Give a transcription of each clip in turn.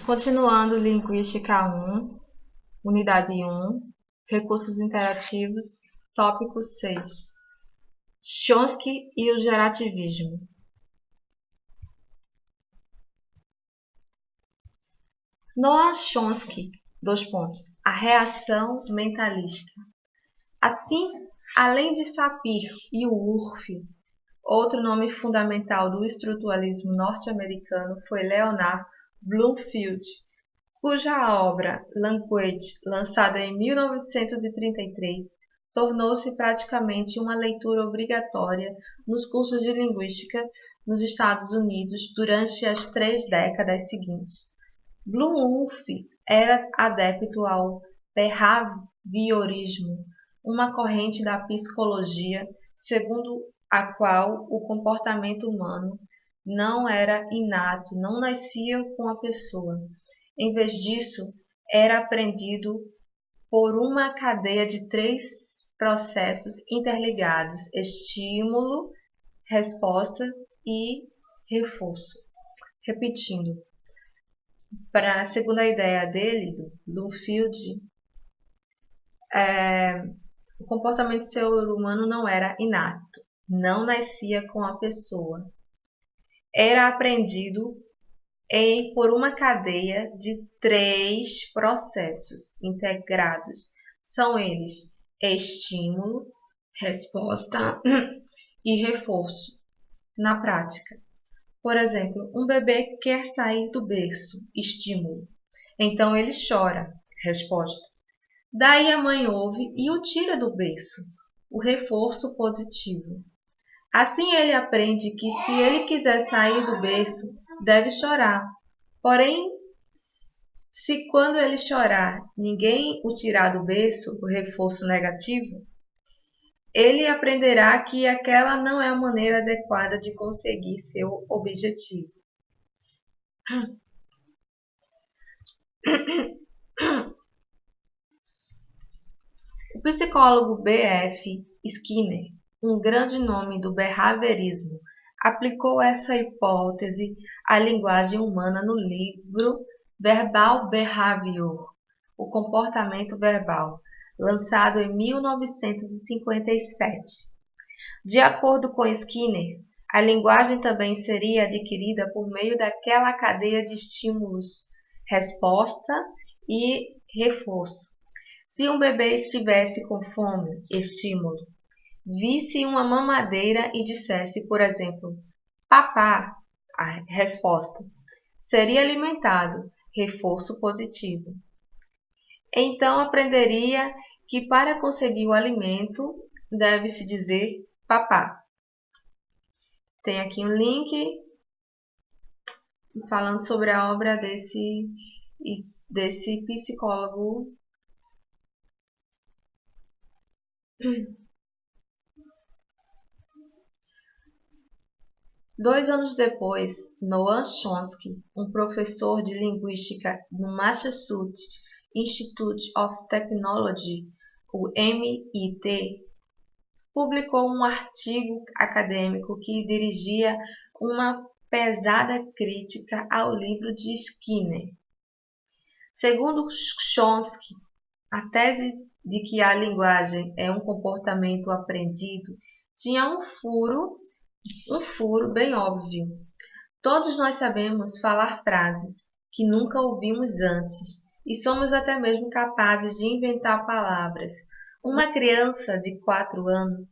Continuando, Linguística 1, Unidade 1, Recursos Interativos, Tópico 6. Chomsky e o Gerativismo. Noam Chomsky, a reação mentalista. Assim, além de Sapir e Whorf, outro nome fundamental do estruturalismo norte-americano foi Leonard Bloomfield, cuja obra Language, lançada em 1933, tornou-se praticamente uma leitura obrigatória nos cursos de linguística nos Estados Unidos durante as 3 décadas seguintes. Bloomfield era adepto ao behaviorismo, uma corrente da psicologia segundo a qual o comportamento humano não era inato, não nascia com a pessoa. Em vez disso, era aprendido por uma cadeia de 3 processos interligados: estímulo, resposta e reforço. Repetindo, para a segunda ideia dele, do Bloomfield, o comportamento do ser humano não era inato, não nascia com a pessoa. Era aprendido por uma cadeia de 3 processos integrados. São eles estímulo, resposta e reforço. Na prática, por exemplo, um bebê quer sair do berço, estímulo. Então ele chora, resposta. Daí a mãe ouve e o tira do berço, o reforço positivo. Assim ele aprende que se ele quiser sair do berço, deve chorar. Porém, se quando ele chorar, ninguém o tirar do berço, o reforço negativo, ele aprenderá que aquela não é a maneira adequada de conseguir seu objetivo. O psicólogo B.F. Skinner, um grande nome do behaviorismo, aplicou essa hipótese à linguagem humana no livro Verbal Behavior, o comportamento verbal, lançado em 1957. De acordo com Skinner, a linguagem também seria adquirida por meio daquela cadeia de estímulos, resposta e reforço. Se um bebê estivesse com fome, estímulo, visse uma mamadeira e dissesse, por exemplo, papá, a resposta, seria alimentado, reforço positivo. Então aprenderia que para conseguir o alimento deve-se dizer papá. Tem aqui um link falando sobre a obra desse psicólogo. 2 anos depois, Noam Chomsky, um professor de linguística no Massachusetts Institute of Technology, o MIT, publicou um artigo acadêmico que dirigia uma pesada crítica ao livro de Skinner. Segundo Chomsky, a tese de que a linguagem é um comportamento aprendido tinha um furo bem óbvio. Todos nós sabemos falar frases que nunca ouvimos antes e somos até mesmo capazes de inventar palavras. Uma criança de 4 anos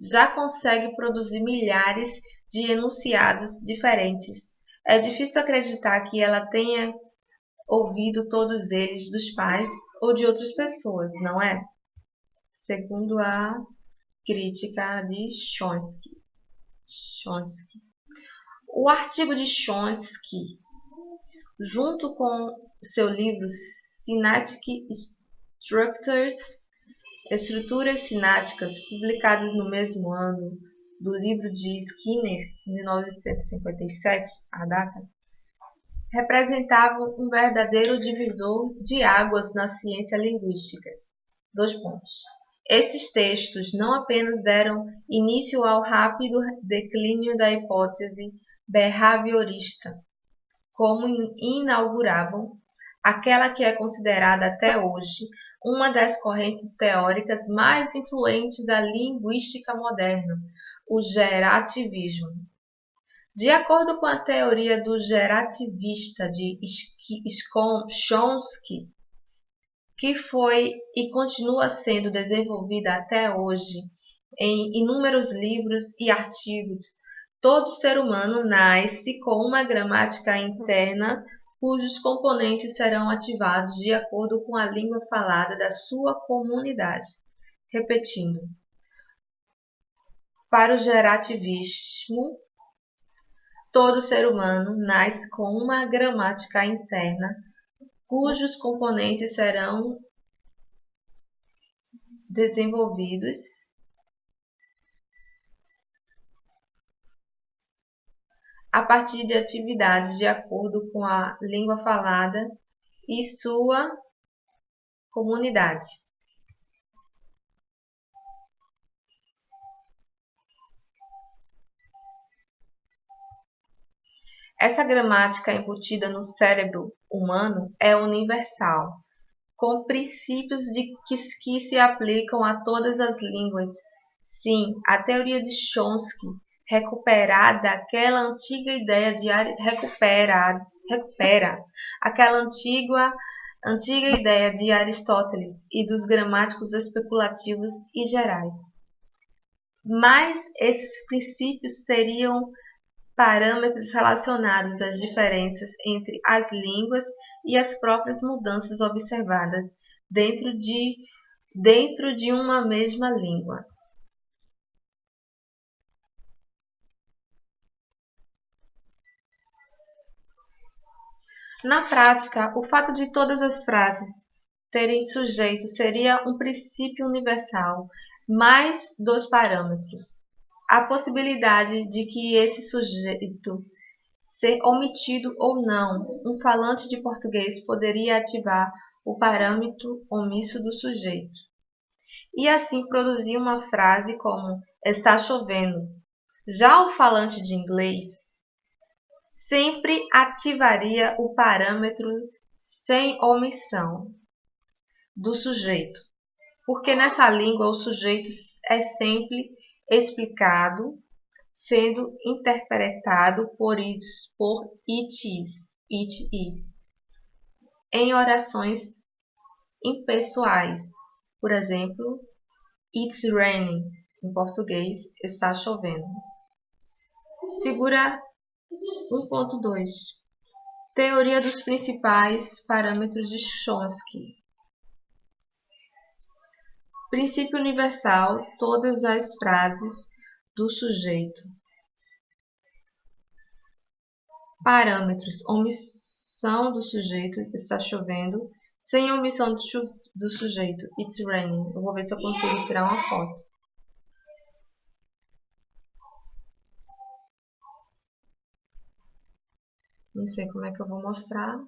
já consegue produzir milhares de enunciados diferentes. É difícil acreditar que ela tenha ouvido todos eles dos pais ou de outras pessoas, não é? Segundo a crítica de Chomsky. O artigo de Chomsky, junto com seu livro Synaptic Structures, Estruturas Sinápticas, publicados no mesmo ano do livro de Skinner, 1957, a data, representavam um verdadeiro divisor de águas na ciência linguística. 2 pontos. Esses textos não apenas deram início ao rápido declínio da hipótese behaviorista, como inauguravam aquela que é considerada até hoje uma das correntes teóricas mais influentes da linguística moderna, o gerativismo. De acordo com a teoria do gerativista de Chomsky, que foi e continua sendo desenvolvida até hoje em inúmeros livros e artigos, todo ser humano nasce com uma gramática interna cujos componentes serão ativados de acordo com a língua falada da sua comunidade. Repetindo, para o gerativismo, todo ser humano nasce com uma gramática interna cujos componentes serão desenvolvidos a partir de atividades de acordo com a língua falada e sua comunidade. Essa gramática embutida no cérebro humano é universal, com princípios que se aplicam a todas as línguas. Sim, a teoria de Chomsky recupera aquela antiga ideia de ideia de Aristóteles e dos gramáticos especulativos e gerais. Mas esses princípios teriam parâmetros relacionados às diferenças entre as línguas e as próprias mudanças observadas dentro de uma mesma língua. Na prática, o fato de todas as frases terem sujeito seria um princípio universal, mais dois parâmetros. A possibilidade de que esse sujeito ser omitido ou não, um falante de português poderia ativar o parâmetro omisso do sujeito, e assim produzir uma frase como está chovendo. Já o falante de inglês sempre ativaria o parâmetro sem omissão do sujeito, porque nessa língua o sujeito é sempre explicado, sendo interpretado por it is, em orações impessoais. Por exemplo, it's raining, em português, está chovendo. Figura 1.2. Teoria dos principais parâmetros de Chomsky. Princípio universal, todas as frases do sujeito. Parâmetros, omissão do sujeito, está chovendo, sem omissão do sujeito, it's raining. Eu vou ver se eu consigo tirar uma foto. Não sei como é que eu vou mostrar.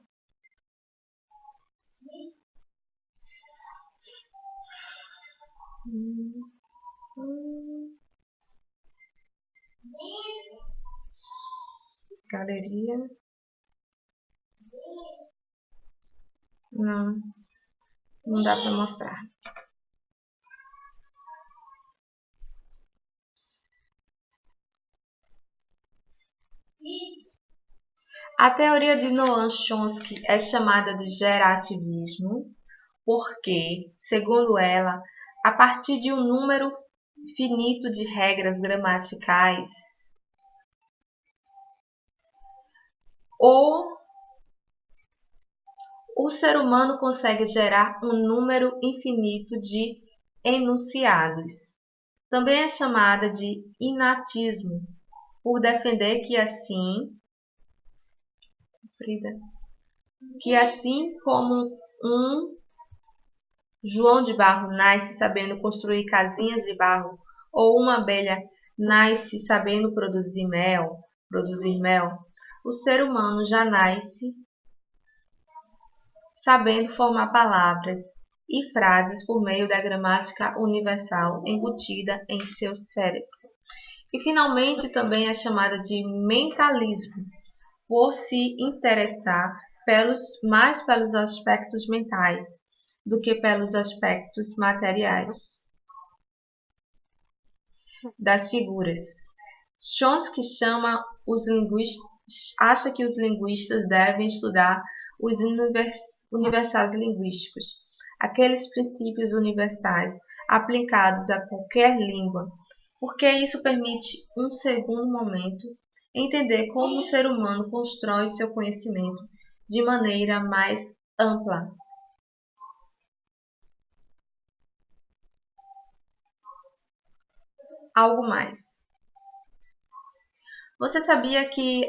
Galeria. Não dá para mostrar. A teoria de Noam Chomsky é chamada de gerativismo porque, segundo ela, a partir de um número finito de regras gramaticais, o ser humano consegue gerar um número infinito de enunciados. Também é chamada de inatismo, por defender que assim como um João de Barro nasce sabendo construir casinhas de barro, ou uma abelha nasce sabendo produzir mel, o ser humano já nasce sabendo formar palavras e frases por meio da gramática universal embutida em seu cérebro. E finalmente também é chamada de mentalismo, por se interessar mais pelos aspectos mentais do que pelos aspectos materiais das figuras. Chomsky acha que os linguistas devem estudar os universais linguísticos, aqueles princípios universais aplicados a qualquer língua, porque isso permite, um segundo momento, entender como o ser humano constrói seu conhecimento de maneira mais ampla. Algo mais. Você sabia que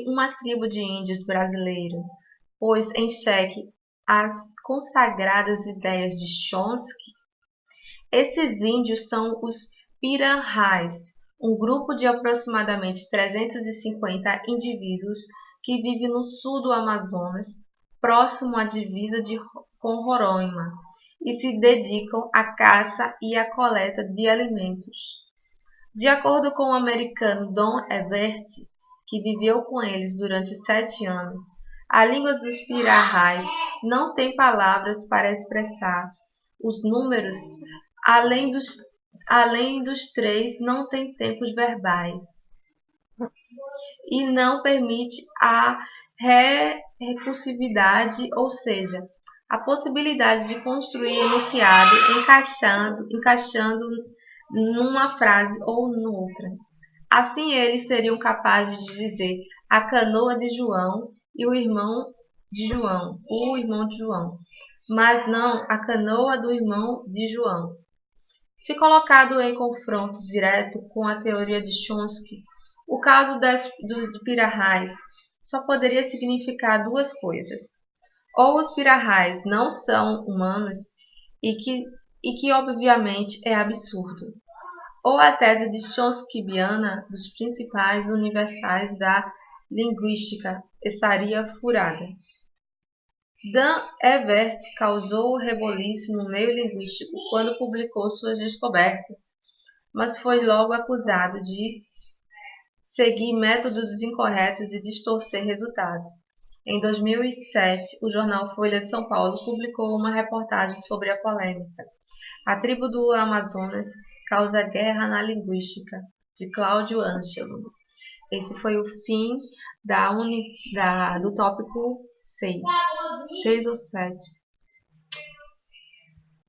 uma tribo de índios brasileiro pôs em xeque as consagradas ideias de Chomsky? Esses índios são os Piranhais, um grupo de aproximadamente 350 indivíduos que vive no sul do Amazonas, próximo à divisa com Roraima, e se dedicam à caça e à coleta de alimentos. De acordo com o americano Don Everett, que viveu com eles durante 7 anos, a língua dos Piranhais não tem palavras para expressar os números, além dos 3, não tem tempos verbais e não permite a recursividade, ou seja, a possibilidade de construir enunciado encaixando numa frase ou noutra. Assim, eles seriam capazes de dizer a canoa de João e o irmão de João, mas não a canoa do irmão de João. Se colocado em confronto direto com a teoria de Chomsky, o caso dos Piranhais só poderia significar duas coisas. Ou os Piranhais não são humanos, e que obviamente é absurdo, ou a tese de Chomskyiana dos principais universais da linguística estaria furada. Dan Everett causou reboliço no meio linguístico quando publicou suas descobertas, mas foi logo acusado de seguir métodos incorretos e distorcer resultados. Em 2007, o jornal Folha de São Paulo publicou uma reportagem sobre a polêmica. A tribo do Amazonas causa guerra na linguística, de Cláudio Ângelo. Esse foi o fim do tópico 6 ou 7.